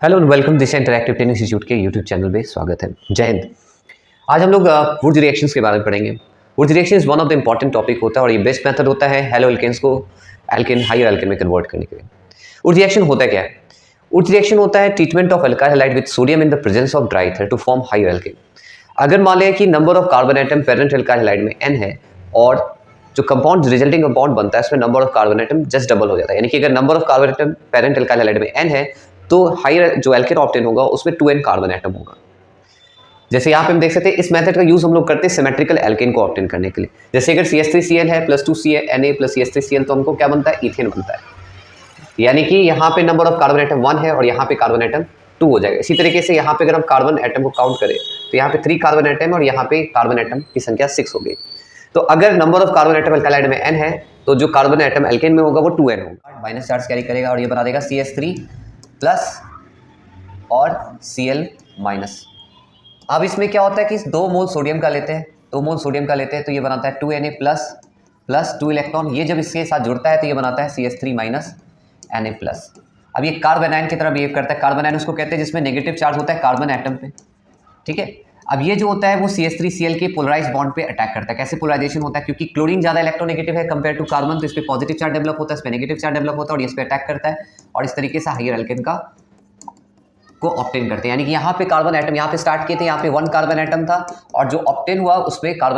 Hello and welcome Disha interactive training institute के YouTube channel पे स्वागत है। जय हिंद। आज हम लोग वुड रिएक्शंस के बारे में पढ़ेंगे। Would reaction is one of the important topic होता है और ये बेस्ट मेथड होता है हेलो एल्केन्स को एल्केन हायर एल्केन में कन्वर्ट करने के लिए। वुड रिएक्शन होता क्या है? वुड रिएक्शन होता है treatment of alkyl halide with sodium in the presence of dry ether to form higher alkane. अगर मान लें कि number of carbon atom parent alkyl halide में n है और जो कंपाउंड रिजल्टिंग कंपाउंड बनता है उसमें number of carbon atom just double हो जाता है, यानी कि अगर number of carbon atom parent alkyl halide में n है तो हायर जो एल्केन ऑप्टेन होगा उसमें 2n कार्बन एटम होगा। जैसे यहाँ पे हम देख सकते हैं इस मेथड का यूज हम लोग करते हैं सिमेट्रिकल एल्केन को ऑप्टेन करने के लिए। जैसे अगर CH3Cl है प्लस 2Na प्लस CH3Cl तो हमको क्या बनता है? इथेन बनता है। यानी कि यहाँ पे नंबर ऑफ कार्बन एटम 1 है और यहाँ पे कार्बन एटम 2 हो जाएगा। इसी तरीके से यहाँ पे अगर हम कार्बन एटम को काउंट करें तो यहाँ पे 3 कार्बन एटम और यहाँ पे कार्बन एटम की संख्या 6 हो गई। तो अगर number of carbon atom alkyl में n है तो जो कार्बन एटम एल्केन में होगा वो 2n होगा। माइनस चार्ज कैरी करेगा और ये बना देगा CH3 प्लस और Cl माइनस। अब इसमें क्या होता है कि 2 मोल सोडियम का लेते हैं, 2 मोल सोडियम का लेते हैं तो ये बनाता है 2Na प्लस प्लस 2 इलेक्ट्रॉन। ये जब इसके साथ जुड़ता है तो ये बनाता है CH3 माइनस Na प्लस। अब ये कार्बन आयन की तरह बिहेव करता है। कार्बन आयन उसको कहते हैं जिसमें नेगेटिव चार्ज होता है कार्बन एटम पे, ठीक है। अब ये जो होता है वो CH3Cl के पोलराइज बॉन्ड पे अटैक करता है। कैसे पोलराइजेशन होता है? क्योंकि क्लोरीन ज्यादा इलेक्ट्रोनेगेटिव है कंपेयर टू कार्बन, तो इस पे पॉजिटिव चार्ज डेवलप होता है, इस पे नेगेटिव चार्ज डेवलप होता है और इस पे अटैक करता है और इस तरीके से हायर एल्केन का को ऑप्टेन करते हैं। यानी कि यहाँ पे कार्बन एटम यहाँ पे स्टार्ट किए थे, यहाँ पे 1 कार्बन एटम था और जो ऑप्टेन हुआ उसमें कार्बन